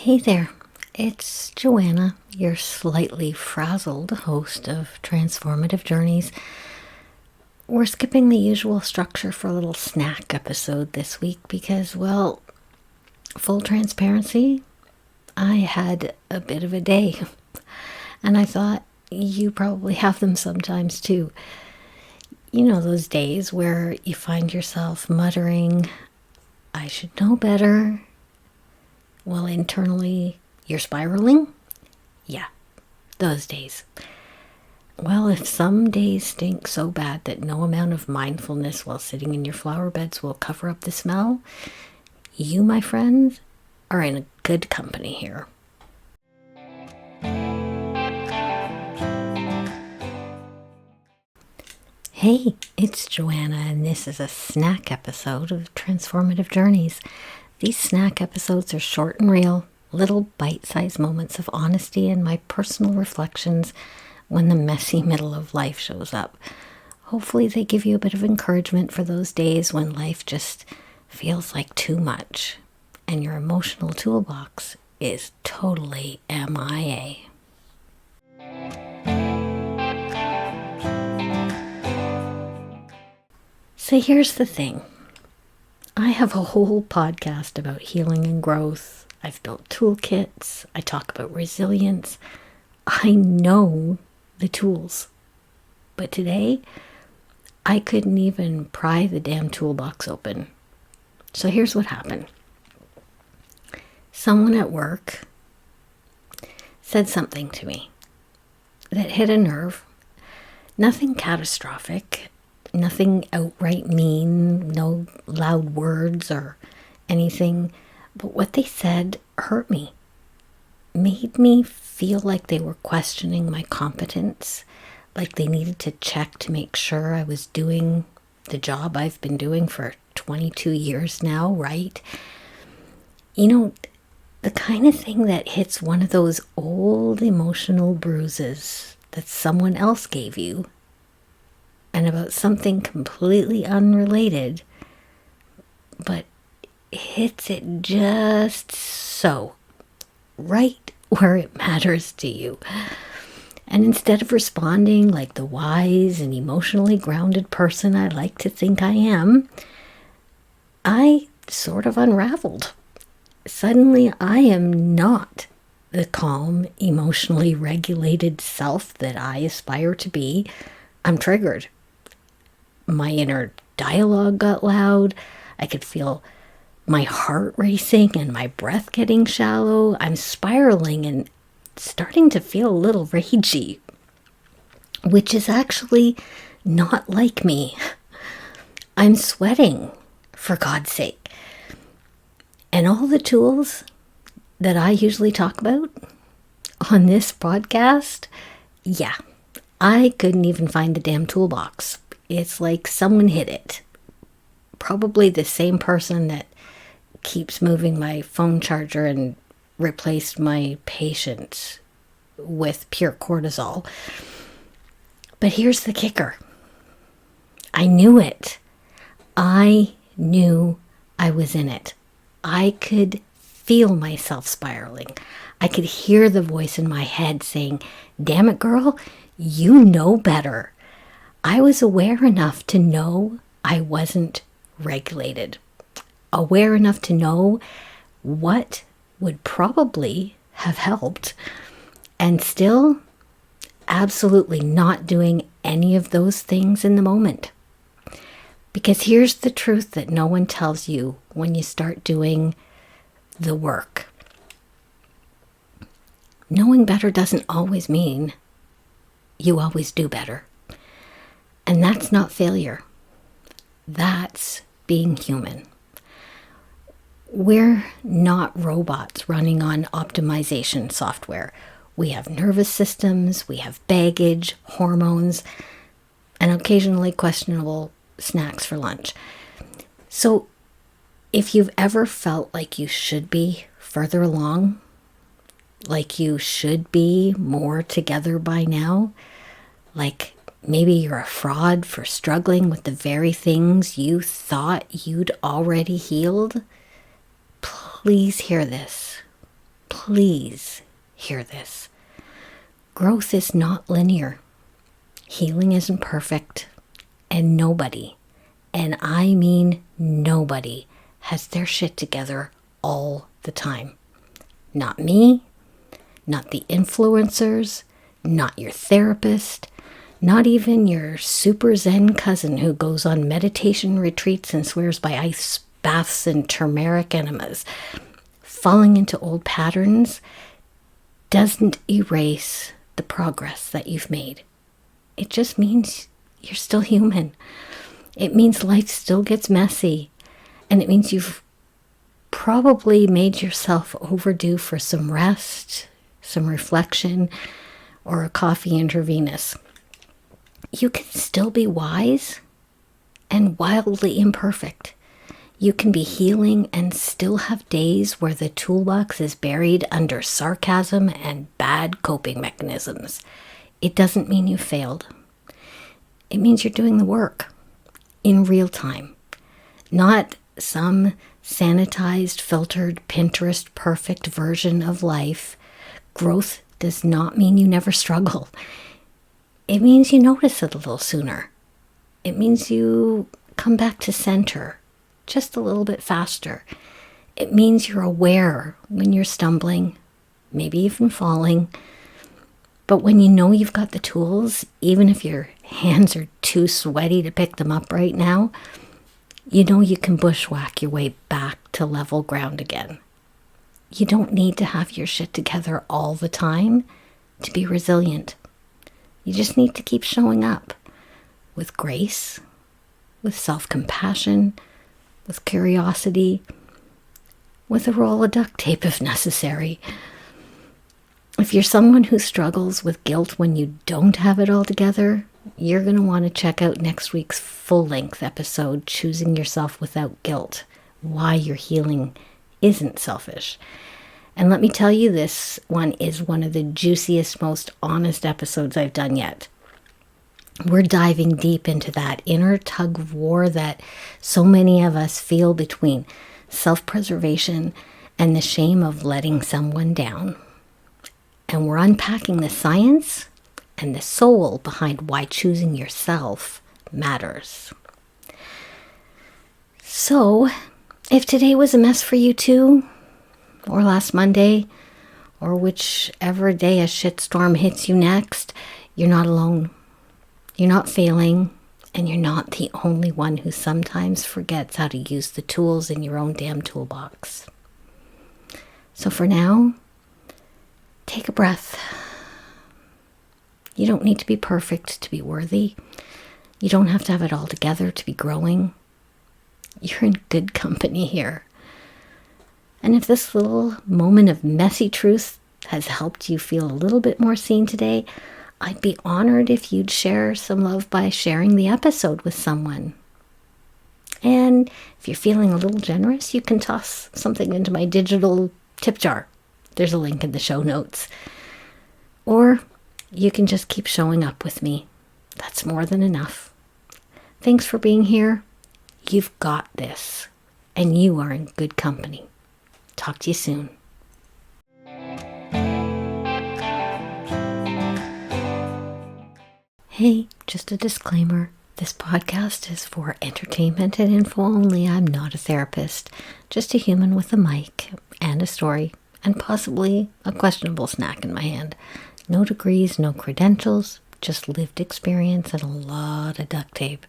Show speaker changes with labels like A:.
A: Hey there, it's Joanna, your slightly frazzled host of Transformative Journeys. We're skipping the usual structure for a little snack episode this week because, well, full transparency, I had a bit of a day. And I thought you probably have them sometimes too. You know, those days where you find yourself muttering, I should know better. Well, internally, you're spiraling? Yeah, those days. Well, if some days stink so bad that no amount of mindfulness while sitting in your flower beds will cover up the smell, you, my friends, are in a good company here. Hey, it's Joanna, and this is a snack episode of Transformative Journeys. These snack episodes are short and real, little bite-sized moments of honesty and my personal reflections when the messy middle of life shows up. Hopefully they give you a bit of encouragement for those days when life just feels like too much and your emotional toolbox is totally MIA. So here's the thing. I have a whole podcast about healing and growth. I've built toolkits. I talk about resilience. I know the tools. But today, I couldn't even pry the damn toolbox open. So here's what happened. Someone at work said something to me that hit a nerve. Nothing catastrophic. Nothing outright mean, no loud words or anything, but what they said hurt me, made me feel like they were questioning my competence, like they needed to check to make sure I was doing the job I've been doing for 22 years now, right? You know, the kind of thing that hits one of those old emotional bruises that someone else gave you, and about something completely unrelated, but hits it just so, right where it matters to you. And instead of responding like the wise and emotionally grounded person I like to think I am, I sort of unraveled. Suddenly, I am not the calm, emotionally regulated self that I aspire to be. I'm triggered. My inner dialogue got loud. I could feel my heart racing and my breath getting shallow. I'm spiraling and starting to feel a little ragey, which is actually not like me. I'm sweating, for God's sake. And all the tools that I usually talk about on this podcast, yeah, I couldn't even find the damn toolbox. It's like someone hid it. Probably the same person that keeps moving my phone charger and replaced my patient with pure cortisol. But here's the kicker. I knew it. I knew I was in it. I could feel myself spiraling. I could hear the voice in my head saying, "Damn it, girl, you know better." I was aware enough to know I wasn't regulated. Aware enough to know what would probably have helped, and still absolutely not doing any of those things in the moment. Because here's the truth that no one tells you when you start doing the work. Knowing better doesn't always mean you always do better. And that's not failure. That's being human. We're not robots running on optimization software. We have nervous systems, we have baggage, hormones, and occasionally questionable snacks for lunch. So if you've ever felt like you should be further along, like you should be more together by now, like maybe you're a fraud for struggling with the very things you thought you'd already healed, please hear this. please hear this. Growth is not linear. Healing isn't perfect. And nobody, and I mean nobody, has their shit together all the time. Not me, not the influencers, not your therapist, not even your super zen cousin who goes on meditation retreats and swears by ice baths and turmeric enemas. Falling into old patterns doesn't erase the progress that you've made. It just means you're still human. It means life still gets messy. And it means you've probably made yourself overdue for some rest, some reflection, or a coffee intravenous. You can still be wise and wildly imperfect. You can be healing and still have days where the toolbox is buried under sarcasm and bad coping mechanisms. It doesn't mean you failed. It means you're doing the work in real time, not some sanitized, filtered, Pinterest perfect version of life. Growth does not mean you never struggle. It means you notice it a little sooner. It means you come back to center just a little bit faster. It means you're aware when you're stumbling, maybe even falling. But when you know you've got the tools, even if your hands are too sweaty to pick them up right now, you know you can bushwhack your way back to level ground again. You don't need to have your shit together all the time to be resilient. You just need to keep showing up with grace, with self-compassion, with curiosity, with a roll of duct tape if necessary. If you're someone who struggles with guilt when you don't have it all together, you're going to want to check out next week's full-length episode, Choosing Yourself Without Guilt, Why Your Healing Isn't Selfish. And let me tell you, this one is one of the juiciest, most honest episodes I've done yet. We're diving deep into that inner tug of war that so many of us feel between self-preservation and the shame of letting someone down. And we're unpacking the science and the soul behind why choosing yourself matters. So, if today was a mess for you too, or last Monday, or whichever day a shitstorm hits you next, you're not alone. You're not failing, and you're not the only one who sometimes forgets how to use the tools in your own damn toolbox. So for now, take a breath. You don't need to be perfect to be worthy. You don't have to have it all together to be growing. You're in good company here. And if this little moment of messy truth has helped you feel a little bit more seen today, I'd be honored if you'd share some love by sharing the episode with someone. And if you're feeling a little generous, you can toss something into my digital tip jar. There's a link in the show notes. Or you can just keep showing up with me. That's more than enough. Thanks for being here. You've got this. And you are in good company. Talk to you soon. Hey, just a disclaimer. This podcast is for entertainment and info only. I'm not a therapist, just a human with a mic and a story and possibly a questionable snack in my hand. No degrees, no credentials, just lived experience and a lot of duct tape.